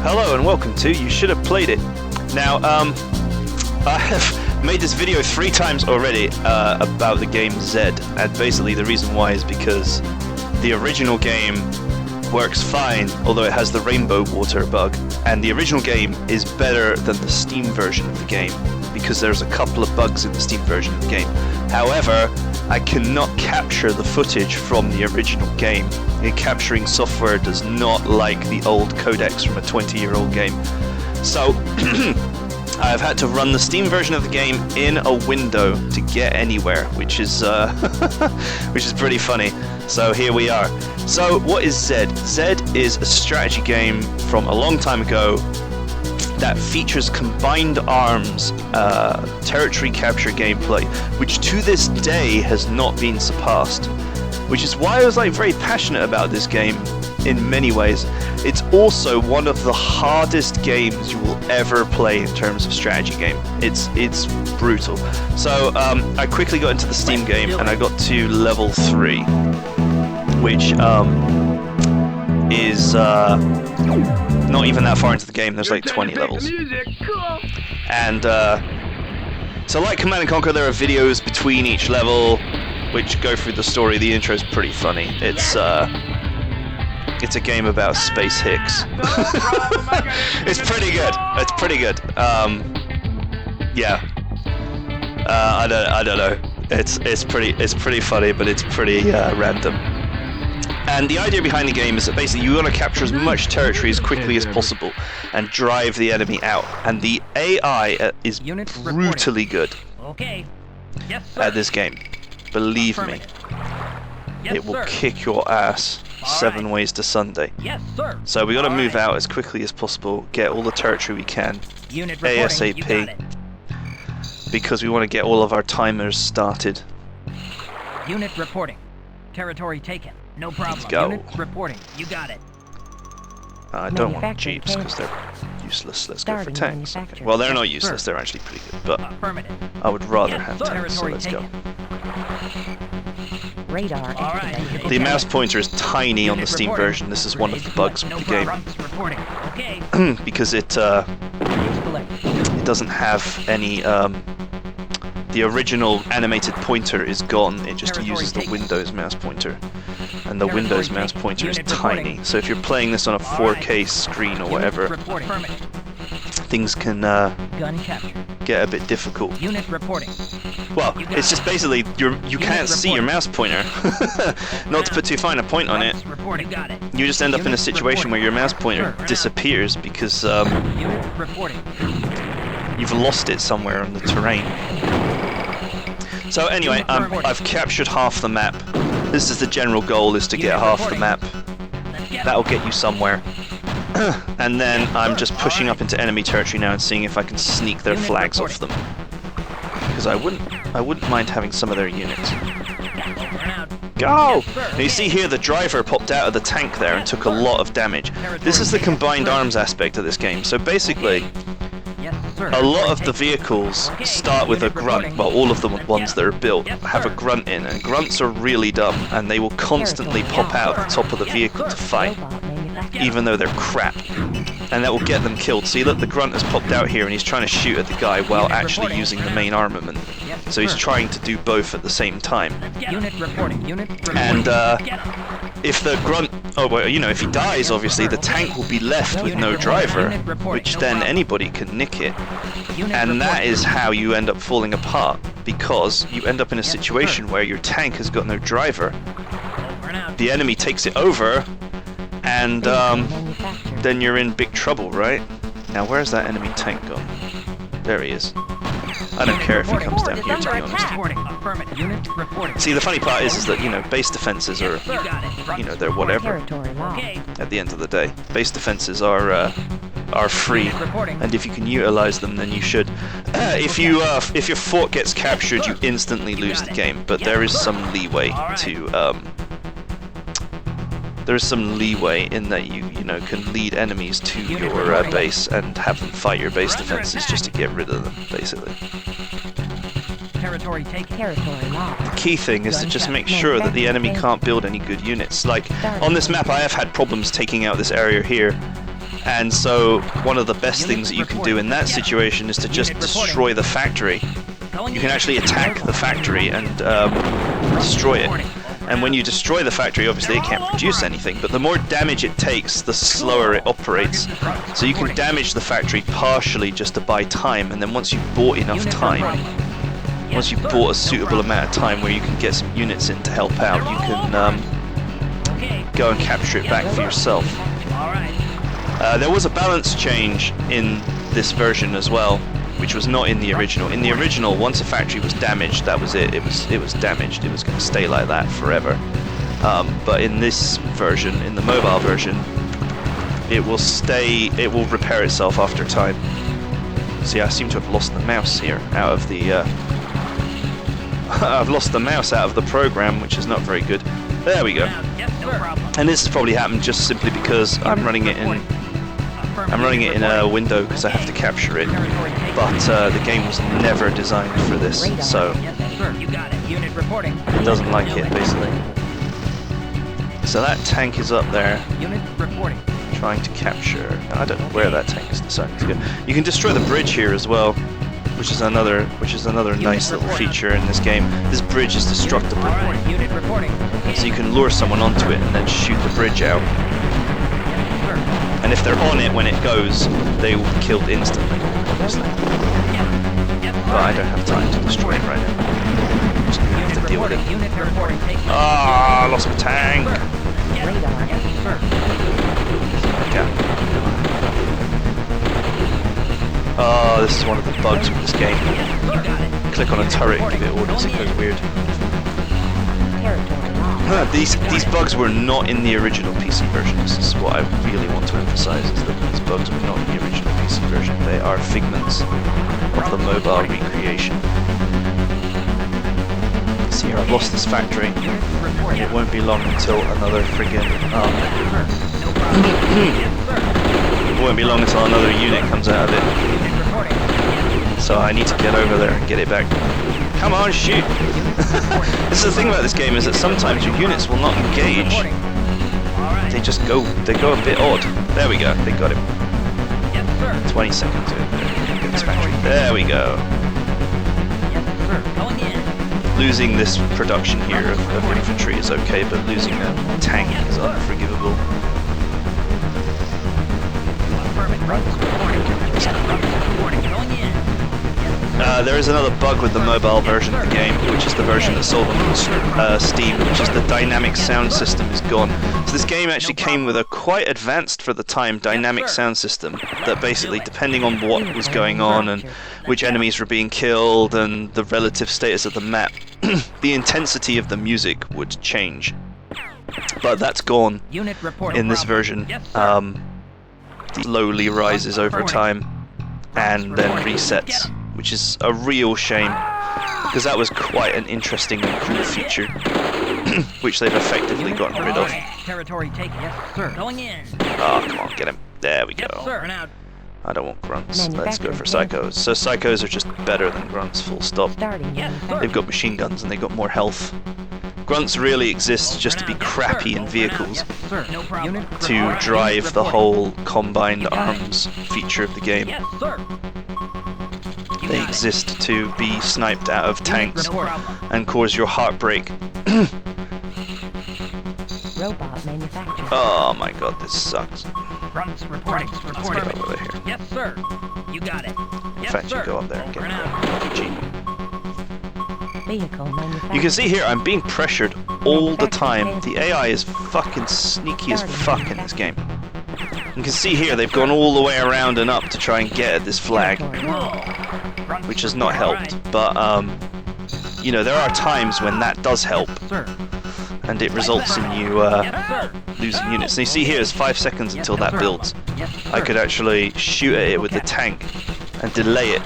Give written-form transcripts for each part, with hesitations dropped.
Hello and welcome to You Should Have Played It. Now, I have made this video 3 times already about the game Zed, and basically the reason why is because the original game works fine, although it has the rainbow water bug, and the original game is better than the Steam version of the game, because there's a couple of bugs in the Steam version of the game. However, I cannot capture the footage from the original game. The capturing software does not like the old codecs from a 20-year-old game. So, I've had to run the Steam version of the game in a window to get anywhere, which is which is pretty funny. So here we are. So what is Zed? Zed is a strategy game from a long time ago that features combined arms territory capture gameplay, which to this day has not been surpassed. Which is why I was very passionate about this game in many ways. It's also one of the hardest games you will ever play in terms of strategy game. It's brutal. So I quickly got into the Steam game and I got to level 3, which is not even that far into the game. There's like 20 levels. And so like Command & Conquer, there are videos between each level which go through the story. The intro is pretty funny. It's a game about space hicks. It's pretty good. It's pretty good. Yeah. I don't know. It's pretty funny, but it's pretty random. And the idea behind the game is that basically you want to capture as much territory as quickly as possible and drive the enemy out. And the AI is brutally good at this game. Believe me, it will kick your ass 7 ways to Sunday. So we got to move out as quickly as possible, get all the territory we can, ASAP, because we want to get all of our timers started. Unit reporting. Territory taken. No problem. Let's go. Unit reporting. You got it. I don't want jeeps because they're useless. Let's go for tanks. Okay. Well, they're not useless. They're actually pretty good, but I would rather have tanks. So let's go. Radar activated. The mouse pointer is tiny on the Steam version. This is one of the bugs with the game because it doesn't have any. The original animated pointer is gone. It just uses the Windows mouse pointer, and the Windows mouse pointer is tiny. So if you're playing this on a 4K screen or whatever, things can get a bit difficult. Unit reporting. Well, it's just basically you can't see your mouse pointer. Not to put too fine a point on it, you just end up in a situation where your mouse pointer disappears because you've lost it somewhere on the terrain. So anyway, I've captured half the map. This is the general goal, is to get half the map. That'll get you somewhere. And then I'm just pushing up into enemy territory now and seeing if I can sneak their flags off them. Because I wouldn't mind having some of their units. Go! Now you see here the driver popped out of the tank there and took a lot of damage. This is the combined arms aspect of this game. So basically, a lot of the vehicles start with a grunt. Well, all of the ones that are built have a grunt in, and grunts are really dumb, and they will constantly pop out at the top of the vehicle to fight, even though they're crap. And that will get them killed. See, look, the grunt has popped out here and he's trying to shoot at the guy while actually using the main armament. So he's trying to do both at the same time. And if the grunt, if he dies, obviously the tank will be left with no driver, which then anybody can nick it. And that is how you end up falling apart, because you end up in a situation where your tank has got no driver. The enemy takes it over, and then you're in big trouble, right? Now, where's that enemy tank gone? There he is. I don't care if he comes down here, to be honest. See, the funny part is that, base defenses are, they're whatever. At the end of the day, base defenses are free, and if you can utilize them, then you should. If your fort gets captured, you instantly lose the game, but there is some leeway to. There's some leeway in that you can lead enemies to your base and have them fight your base defenses just to get rid of them, basically. Territory take territory lost. The key thing is to just make sure that the enemy can't build any good units. Like, on this map I have had problems taking out this area here And so one of the best things that you can do in that situation is to just destroy the factory. You can actually attack the factory and destroy it. And when you destroy the factory, obviously it can't produce anything, but the more damage it takes, the slower it operates. So you can damage the factory partially just to buy time, and then once you've bought enough time, once you've bought a suitable amount of time where you can get some units in to help out, you can go and capture it back for yourself. There was a balance change in this version as well, which was not in the original. In the original, once a factory was damaged, that was it. It was damaged. It was going to stay like that forever. But in this version, in the mobile version, it will stay. It will repair itself after time. See, I seem to have lost the mouse here out of the. I've lost the mouse out of the program, which is not very good. There we go. And this has probably happened just simply because I'm running it in a window because I have to capture it. But the game was never designed for this, so it doesn't like it basically. So that tank is up there, trying to capture. I don't know where that tank is deciding to go. You can destroy the bridge here as well, which is another nice little feature in this game. This bridge is destructible, so you can lure someone onto it and then shoot the bridge out. And if they're on it when it goes, they will be killed instantly, obviously. But I don't have time to destroy it right now. Just gonna have to deal with it. Ah, I lost my tank! Oh, this is one of the bugs with this game. Click on a turret and give it orders, it goes weird. These bugs were not in the original PC version. This is what I really want to emphasize, is that these bugs were not in the original PC version. They are figments of the mobile recreation. See here, I've lost this factory. It won't be long until another friggin' it won't be long until another unit comes out of it. So I need to get over there and get it back. Come on, shoot! This is the thing about this game, is that sometimes your units will not engage. They just go, a bit odd. There we go, they got him. 20 seconds to get this factory. There we go. Losing this production here of infantry is okay, but losing a tank is unforgivable. There is another bug with the mobile version of the game, which is the version that's sold on Steam, which is the dynamic sound system is gone. So this game actually came with a quite advanced for the time dynamic sound system that basically, depending on what was going on and which enemies were being killed and the relative status of the map, the intensity of the music would change. But that's gone in this version. It slowly rises over time and then resets, which is a real shame, because that was quite an interesting and cool feature, which they've effectively gotten rid of. Territory taken. Yes, sir. Going in. Oh, come on, get him. There we go. Yes, sir. I don't want grunts. Let's go for psychos. So psychos are just better than grunts, full stop. They've got machine guns and they've got more health. Grunts really exist just to be crappy in vehicles, to drive the whole combined arms feature of the game. They exist to be sniped out of tanks and cause your heart break. Oh my god, this sucks. Grunts reporting. Let's get over here. Yes, sir. You got it. In fact, you go up there and get it. Vehicle You can see here, I'm being pressured all the time. The AI is fucking sneaky as fuck in this game. You can see here, they've gone all the way around and up to try and get at this flag, which has not helped. But, you know, there are times when that does help, and it results in you losing units. And you see here, it's 5 seconds until that builds. I could actually shoot at it with the tank and delay it,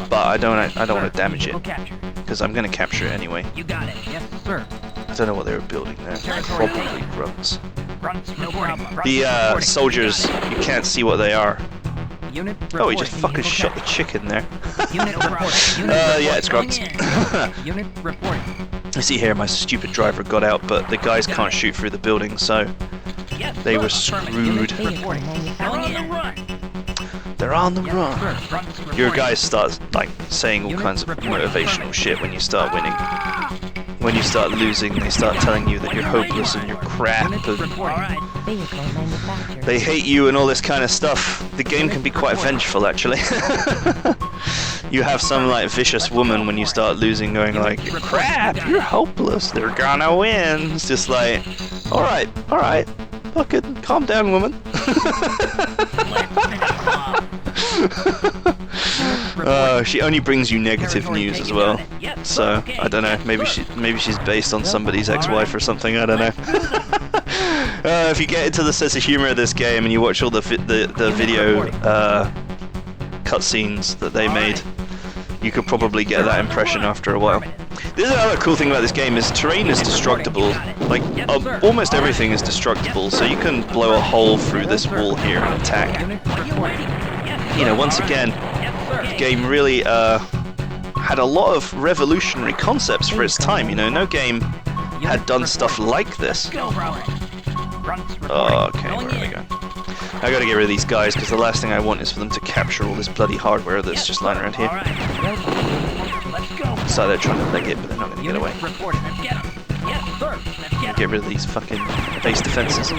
but I don't want to damage it, because I'm going to capture it anyway. You got it. Yes, sir. I don't know what they were building there. Probably grunts. The soldiers, you can't see what they are. Unit Oh, he reporting just fucking vehicle shot the captured. chicken there. Unit reporting. Unit Yeah, it's reporting. Grunts. Going in. Unit reporting. You see here, my stupid driver got out, but the guys can't shoot through the building, so Yes, they sir. were Affirmative. Unit screwed. reporting. Going in. They're on the Yes, run. sir. Grunts Your reporting. guys start like saying all Unit kinds of reporting. motivational shit when you start winning. When you start losing, they start telling you that you're hopeless and you're crap, Unit and reporting. Vehicle manufactured. they hate you and all this kind of stuff. The game can be quite vengeful, actually. You have some like vicious woman when you start losing going like, "You're crap, you're hopeless, they're gonna win." It's just like, alright, fucking calm down, woman. She only brings you negative news as well. So I don't know. Maybe she's based on somebody's ex-wife or something. I don't know. If you get into the sense of humor of this game and you watch all the video cutscenes that they made, you could probably get that impression after a while. This is another cool thing about this game is terrain is destructible. Like almost everything is destructible, so you can blow a hole through this wall here and attack. You know, once again, the game really had a lot of revolutionary concepts for its time. You know, no game had done stuff like this. Oh, okay, where are they going? I gotta get rid of these guys because the last thing I want is for them to capture all this bloody hardware that's just lying around here. So they're trying to leg it, but they're not gonna get away. Get rid of these fucking base defenses.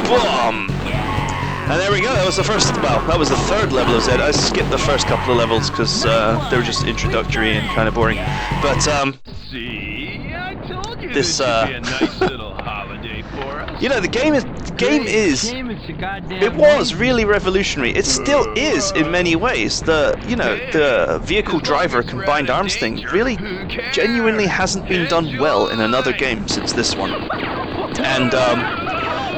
Boom! And there we go, that was the first, well, that was the third level of Zed. I skipped the first couple of levels because they were just introductory and kind of boring. But, See, I told you this, this would be a nice little holiday for us. you know, the game is, it was really revolutionary. It still is in many ways. The vehicle driver combined arms thing really genuinely hasn't been done well in another game since this one. And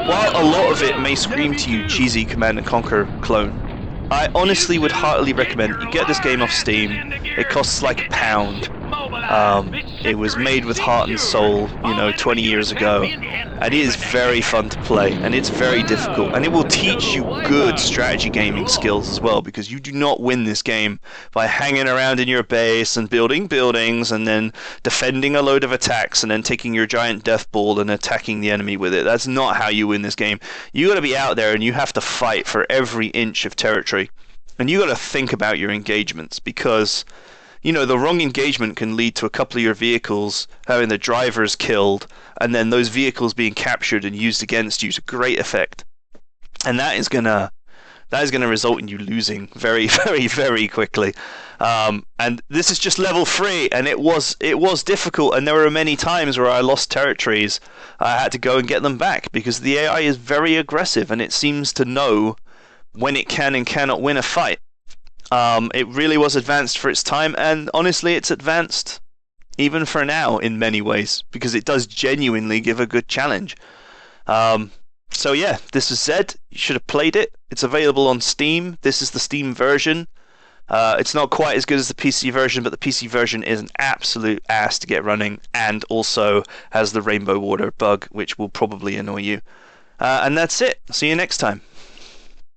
while a lot of it may scream to you cheesy Command & Conquer clone, I honestly would heartily recommend you get this game off Steam. It costs like £1. It was made with heart and soul, 20 years ago, and it is very fun to play, and it's very difficult, and it will teach you good strategy gaming skills as well, because you do not win this game by hanging around in your base and building buildings and then defending a load of attacks and then taking your giant death ball and attacking the enemy with it. That's not how you win this game. You got to be out there and you have to fight for every inch of territory, and you got to think about your engagements, because the wrong engagement can lead to a couple of your vehicles having the drivers killed, and then those vehicles being captured and used against you to great effect. And that is gonna result in you losing very, very, very quickly. And this is just level 3, and it was difficult, and there were many times where I lost territories. I had to go and get them back because the AI is very aggressive, and it seems to know when it can and cannot win a fight. It really was advanced for its time, and honestly it's advanced even for now in many ways, because it does genuinely give a good challenge. So yeah, this is Zed. You should have played it. It's available on Steam. This is the Steam version. It's not quite as good as the PC version, but the PC version is an absolute ass to get running, and also has the rainbow water bug, which will probably annoy you. And that's it. See you next time.